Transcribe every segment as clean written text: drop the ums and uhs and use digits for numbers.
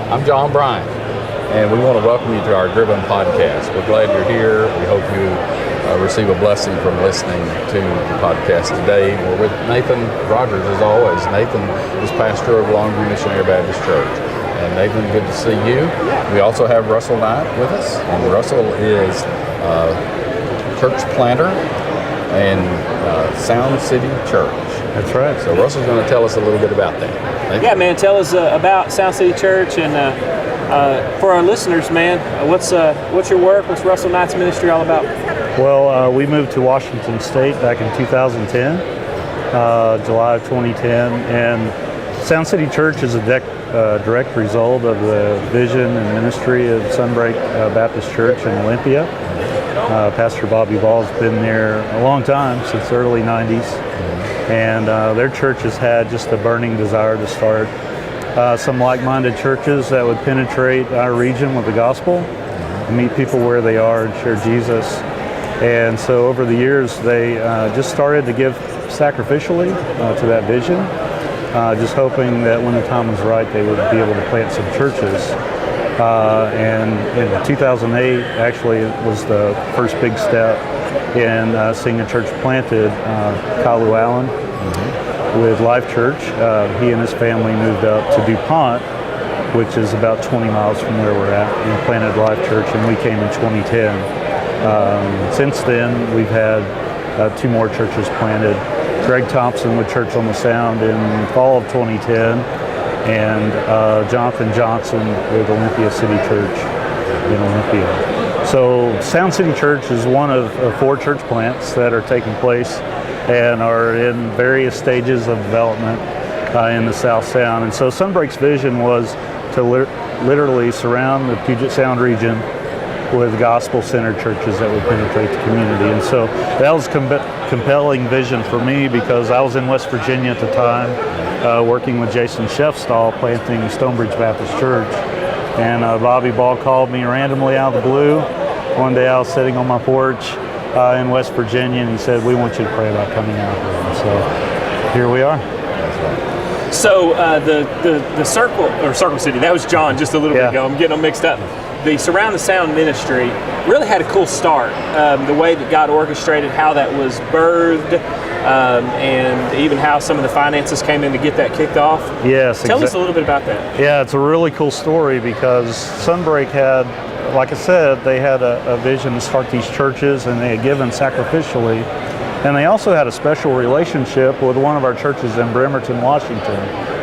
I'm John Bryant, and we want to welcome you to our Driven podcast. We're glad you're here. We hope you receive a blessing from listening to the podcast today. We're with Nathan Rogers, as always. Nathan is pastor of Longview Missionary Baptist Church. And Nathan, good to see you. We also have Russell Knight with us, and Russell is church planter and Sound City Church. That's right. So Russell's going to tell us a little bit about that. Nathan? Yeah, man, tell us about Sound City Church, and for our listeners, man, what's your work? What's Russell Knight's ministry all about? Well, we moved to Washington State back in 2010, July of 2010, and Sound City Church is a direct result of the vision and ministry of Sunbreak Baptist Church in Olympia. Pastor Bobby Ball's been there a long time, since the early 90s, and their church has had just a burning desire to start some like-minded churches that would penetrate our region with the gospel, meet people where they are and share Jesus. And so over the years, they just started to give sacrificially to that vision, just hoping that when the time was right, they would be able to plant some churches. And in 2008, actually, it was the first big step in seeing a church planted, Kyle Allen, with Life Church. He and his family moved up to DuPont, which is about 20 miles from where we're at, and planted Life Church, and we came in 2010. Since then, we've had 2 more churches planted. Greg Thompson with Church on the Sound in fall of 2010, and Jonathan Johnson with Olympia City Church in Olympia. So Sound City Church is one of 4 church plants that are taking place and are in various stages of development in the South Sound. And so Sunbreak's vision was to literally surround the Puget Sound region with gospel-centered churches that would penetrate the community. And so that was compelling vision for me, because I was in West Virginia at the time, working with Jason Sheffstall, planting Stonebridge Baptist Church. And Bobby Ball called me randomly out of the blue. One day I was sitting on my porch in West Virginia, and he said, "We want you to pray about coming out here." And so here we are. So the Circle City, that was John just a little bit ago. I'm getting them mixed up. The Surround the Sound ministry really had a cool start. The way that God orchestrated how that was birthed, and even how some of the finances came in to get that kicked off. Yes. Tell us a little bit about that. Yeah, it's a really cool story, because Sunbreak had, like I said, they had a vision to start these churches, and they had given sacrificially. And they also had a special relationship with one of our churches in Bremerton, Washington,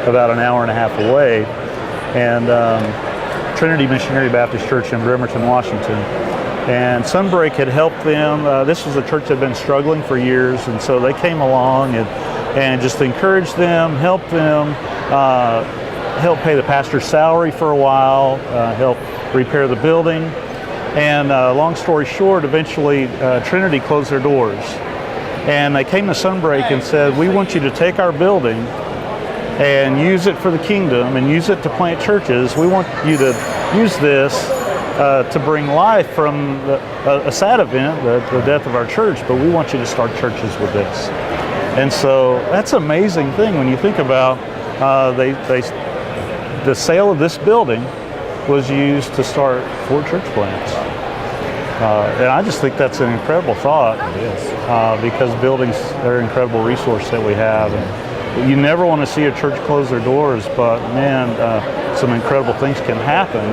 about an hour and a half away. And Trinity Missionary Baptist Church in Bremerton, Washington. And Sunbreak had helped them. This was a church that had been struggling for years, and so they came along and just encouraged them, helped them, help pay the pastor's salary for a while, help repair the building. And long story short, eventually Trinity closed their doors. And they came to Sunbreak and said, "We want you to take our building and use it for the kingdom and use it to plant churches. We want you to use this to bring life from a sad event, the death of our church, but we want you to start churches with this." And so that's an amazing thing when you think about the sale of this building was used to start 4 church plants. And I just think that's an incredible thought. It is. Because buildings, they're an incredible resource that we have. And you never want to see a church close their doors, but man, some incredible things can happen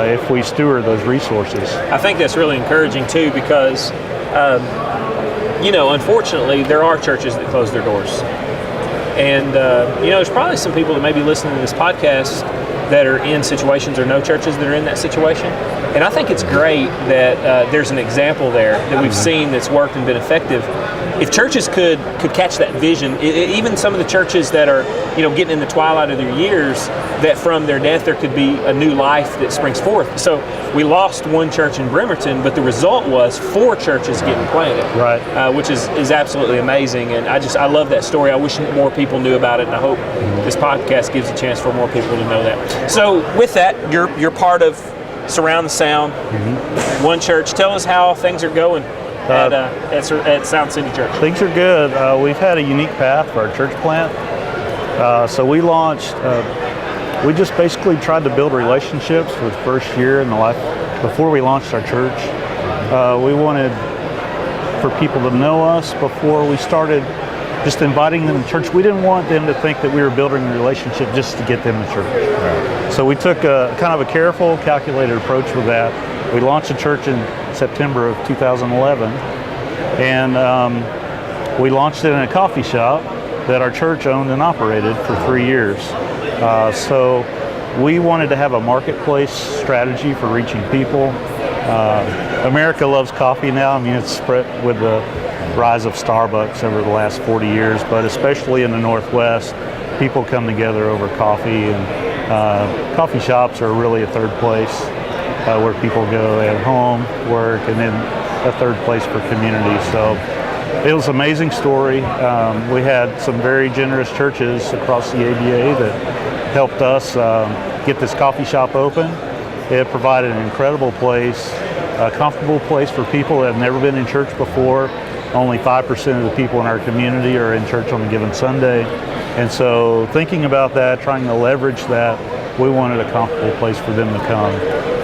if we steward those resources. I think that's really encouraging too, because unfortunately, there are churches that close their doors. And there's probably some people that may be listening to this podcast that are in situations or know churches that are in that situation. And I think it's great that there's an example there that we've seen that's worked and been effective. If churches could catch that vision, even some of the churches that are, getting in the twilight of their years, that from their death there could be a new life that springs forth. So we lost one church in Bremerton, but the result was 4 churches getting planted, right? Which is absolutely amazing. And I love that story. I wish more people knew about it, and I hope this podcast gives a chance for more people to know that. So with that, you're part of Surround the Sound, one church. Tell us how things are going at Sound City Church. Things are good. We've had a unique path for our church plant. So we launched we just basically tried to build relationships for the first year in the life before we launched our church. We wanted for people to know us before we started just inviting them to church. We didn't want them to think that we were building a relationship just to get them to church. Right. So we took a kind of a careful, calculated approach with that. We launched the church in September of 2011, and we launched it in a coffee shop that our church owned and operated for 3 years. So we wanted to have a marketplace strategy for reaching people. America loves coffee now. I mean, it's spread with the rise of Starbucks over the last 40 years, but especially in the Northwest, people come together over coffee, and coffee shops are really a third place where people go at home, work, and then a third place for community. So it was an amazing story. We had some very generous churches across the ABA that helped us get this coffee shop open. It provided an incredible place, a comfortable place for people that have never been in church before. Only 5% of the people in our community are in church on a given Sunday. And so thinking about that, trying to leverage that, we wanted a comfortable place for them to come.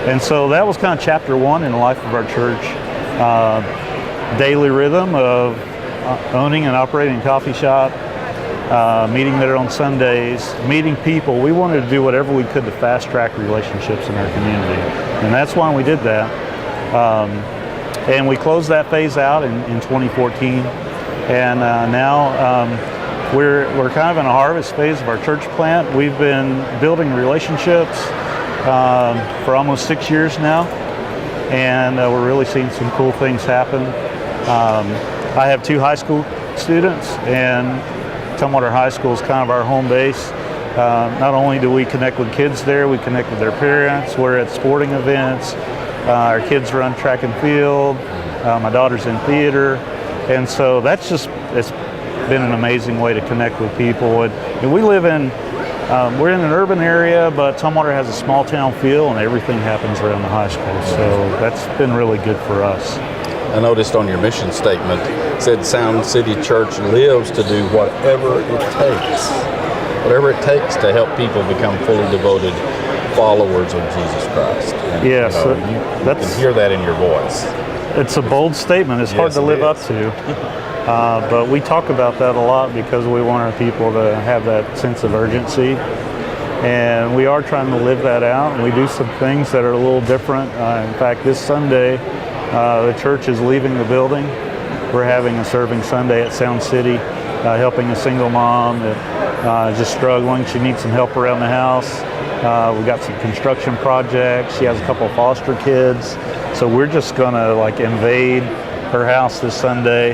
And so that was kind of chapter one in the life of our church. Daily rhythm of owning and operating a coffee shop, meeting there on Sundays, meeting people. We wanted to do whatever we could to fast track relationships in our community. And that's why we did that. And we closed that phase out in 2014. And now we're kind of in a harvest phase of our church plant. We've been building relationships for almost 6 years now. And we're really seeing some cool things happen. I have 2 high school students, and Tumwater High School is kind of our home base. Not only do we connect with kids there, we connect with their parents. We're at sporting events. Our kids run track and field. My daughter's in theater. And so it's been an amazing way to connect with people. And we live we're in an urban area, but Tumwater has a small town feel, and everything happens around the high school. So that's been really good for us. I noticed on your mission statement, it said Sound City Church lives to do whatever it takes to help people become fully devoted followers of Jesus Christ. And, yes, you can hear that in your voice. It's a bold statement. It's hard to live up to. But we talk about that a lot because we want our people to have that sense of urgency. And we are trying to live that out. And we do some things that are a little different. In fact, this Sunday, the church is leaving the building. We're having a serving Sunday at Sound City, helping a single mom that is just struggling. She needs some help around the house. We've got some construction projects. She has a couple of foster kids. So we're just going to invade her house this Sunday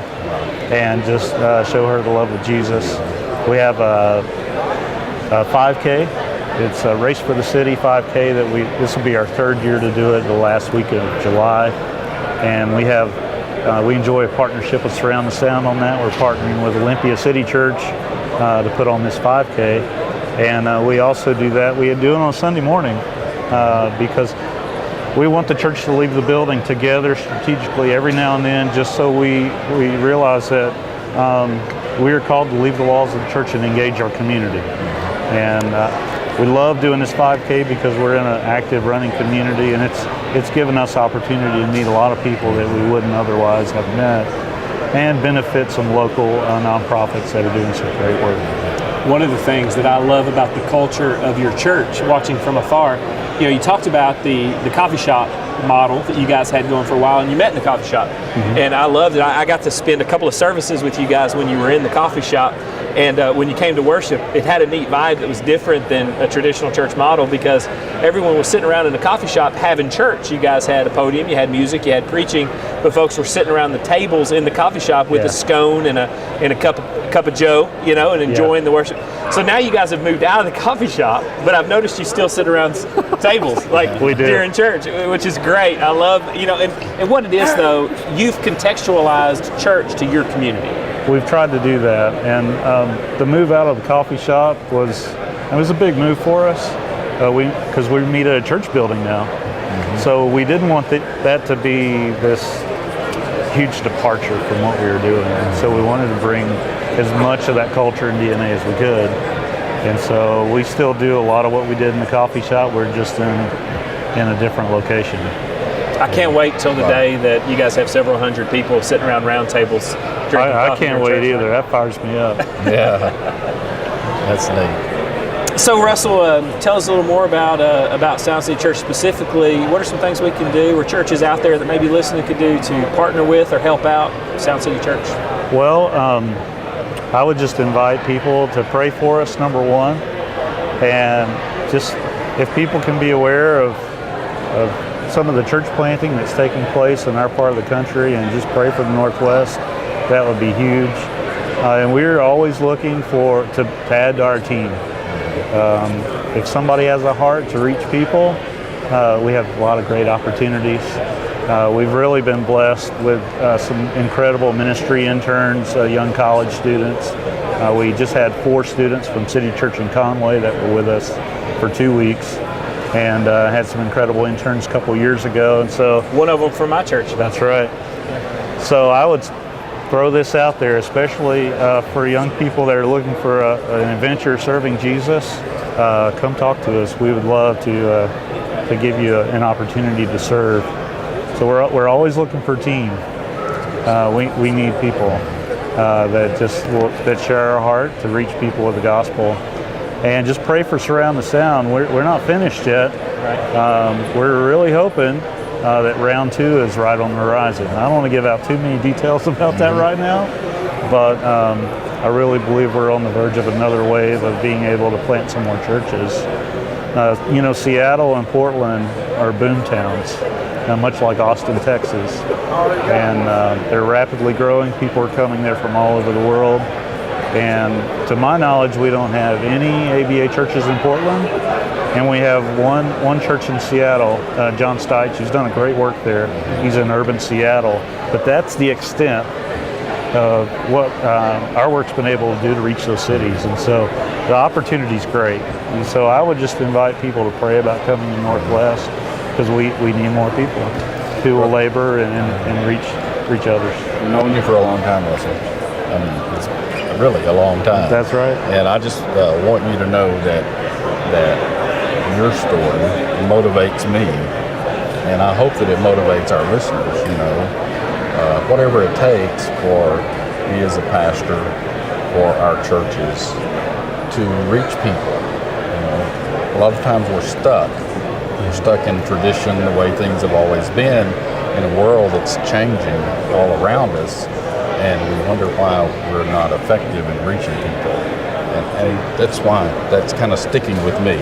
and just show her the love of Jesus. We have a 5K. It's a Race for the City 5K this will be our 3rd year to do it, the last week of July. And we enjoy a partnership with Surround the Sound on that. We're partnering with Olympia City Church to put on this 5K. And we also do that. We do it on Sunday morning because we want the church to leave the building together strategically every now and then, just so we realize that we are called to leave the walls of the church and engage our community. And we love doing this 5K because we're in an active running community, and it's given us opportunity to meet a lot of people that we wouldn't otherwise have met, and benefit some local nonprofits that are doing some great work. One of the things that I love about the culture of your church, watching from afar, you talked about the coffee shop model that you guys had going for a while, and you met in the coffee shop. Mm-hmm. And I loved it. I got to spend a couple of services with you guys when you were in the coffee shop. And when you came to worship, it had a neat vibe that was different than a traditional church model, because everyone was sitting around in the coffee shop having church. You guys had a podium, you had music, you had preaching, but folks were sitting around the tables in the coffee shop with a scone and a cup of Joe, and enjoying the worship. So now you guys have moved out of the coffee shop, but I've noticed you still sit around tables we do. during church, which is great. I love, and what it is though, you've contextualized church to your community. We've tried to do that, and the move out of the coffee shop was a big move for us because we meet at a church building now. Mm-hmm. So we didn't want that to be this huge departure from what we were doing. And so we wanted to bring as much of that culture and DNA as we could. And so we still do a lot of what we did in the coffee shop. We're just in a different location. I can't wait till the day that you guys have several hundred people sitting around round tables drinking I coffee. can't wait either. That fires me up. Yeah, that's neat. So Russell, tell us a little more about Sound City Church specifically. What are some things we can do, or churches out there that may be listening could do to partner with or help out Sound City Church? Well, I would just invite people to pray for us, number one, and just if people can be aware of some of the church planting that's taking place in our part of the country, and just pray for the Northwest, that would be huge. And we're always looking to add to our team. If somebody has a heart to reach people, we have a lot of great opportunities. We've really been blessed with some incredible ministry interns, young college students. We just had 4 students from City Church in Conway that were with us for 2 weeks, and had some incredible interns a couple years ago. And so One of them from my church. that's right. So I would throw this out there, especially for young people that are looking for an adventure serving Jesus. Come talk to us. We would love to give you an opportunity to serve. So we're always looking for a team. We need people that share our heart to reach people with the gospel. And just pray for Surround the Sound. We're not finished yet. Right. We're really hoping that round 2 is right on the horizon. I don't want to give out too many details about that right now, but I really believe we're on the verge of another wave of being able to plant some more churches. Seattle and Portland are boom towns, much like Austin, Texas, and they're rapidly growing. People are coming there from all over the world. And to my knowledge, we don't have any ABA churches in Portland, and we have one church in Seattle, John Steitch, who's done a great work there. He's in urban Seattle, but that's the extent of what our work's been able to do to reach those cities. And so the opportunity's great. And so I would just invite people to pray about coming to Northwest, because we need more people who will labor and reach others. I've known you for a long time, Russell. I mean, it's really a long time. That's right. And I just want you to know that your story motivates me, and I hope that it motivates our listeners. Whatever it takes for me as a pastor, for our churches, to reach people. A lot of times we're stuck. We're stuck in tradition, the way things have always been, in a world that's changing all around us, and we wonder why we're not effective in reaching people. And that's kind of sticking with me.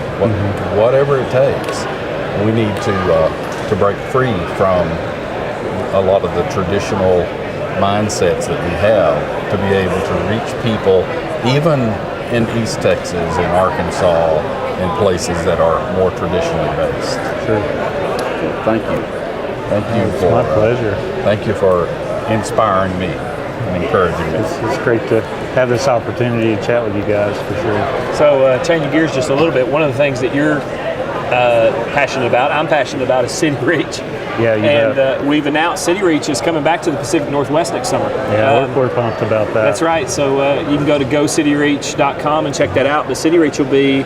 Whatever it takes, we need to break free from a lot of the traditional mindsets that we have to be able to reach people, even in East Texas, in Arkansas, in places that are more traditionally based. Sure. Thank you. It's my pleasure. Thank you for inspiring me and encouraging me. It's great to have this opportunity to chat with you guys, for sure. So changing gears just a little bit, one of the things that you're passionate about, I'm passionate about, is City Reach. Yeah, you bet. We've announced City Reach is coming back to the Pacific Northwest next summer. Yeah, we're pumped about that. That's right. So you can go to gocityreach.com and check that out. The City Reach will be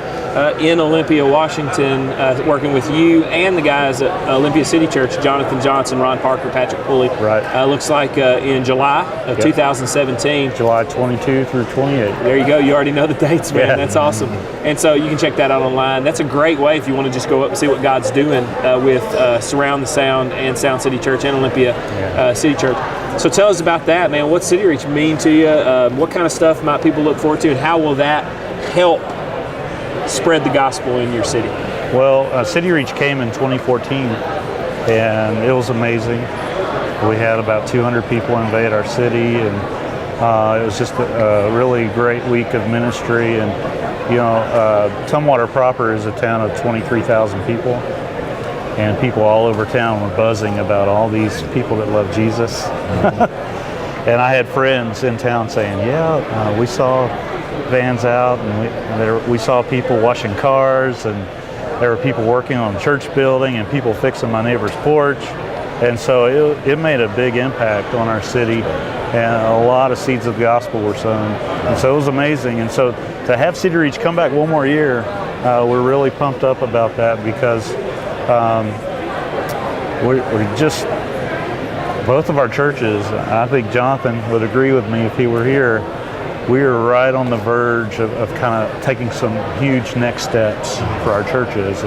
in Olympia, Washington, working with you and the guys at Olympia City Church, Jonathan Johnson, Ron Parker, Patrick Pulley. Right. Looks like in July of 2017. July 22 through 28. There you go. You already know the dates, man. Yeah. That's awesome. And so you can check that out online. That's a great way if you want to just go up and see what God's doing with Surround the Sound and Sound City Church and Olympia City Church. So tell us about that, man. What's City Reach mean to you? What kind of stuff might people look forward to, and how will that help spread the gospel in your city? Well, City Reach came in 2014, and it was amazing. We had about 200 people invade our city, and it was just a really great week of ministry. And Tumwater proper is a town of 23,000 people, and people all over town were buzzing about all these people that love Jesus. And I had friends in town saying, we saw vans out, and we saw people washing cars, and there were people working on the church building, and people fixing my neighbor's porch. And so it made a big impact on our city. and a lot of seeds of the gospel were sown. And so it was amazing. And so to have City Reach come back one more year, we're really pumped up about that because we're just, both of our churches, I think Jonathan would agree with me if he were here, we are right on the verge of kind of taking some huge next steps for our churches.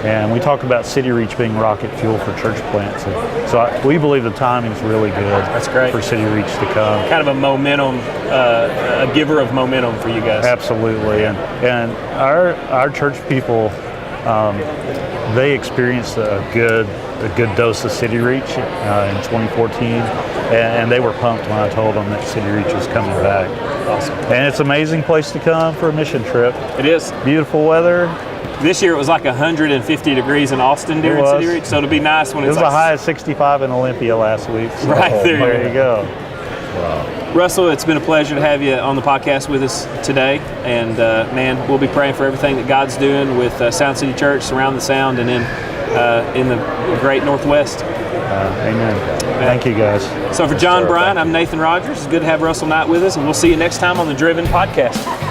And we talk about City Reach being rocket fuel for church plants. And so we believe the timing is really good. That's great. For City Reach to come. Kind of a momentum, a giver of momentum for you guys. Absolutely. And our church people, they experienced a good dose of City Reach in 2014, and they were pumped when I told them that City Reach was coming back. Awesome. And it's an amazing place to come for a mission trip. It is. Beautiful weather. This year it was like 150 degrees in Austin during City Reach, so it'll be nice when it it's was a high of 65 in Olympia last week. So right there you go. Wow. Russell, it's been a pleasure to have you on the podcast with us today. And man, we'll be praying for everything that God's doing with Sound City Church, Surround the Sound, and in the great Northwest. Amen. Thank you, guys. So for John Bryan, I'm Nathan Rogers. It's good to have Russell Knight with us, and we'll see you next time on the Driven Podcast.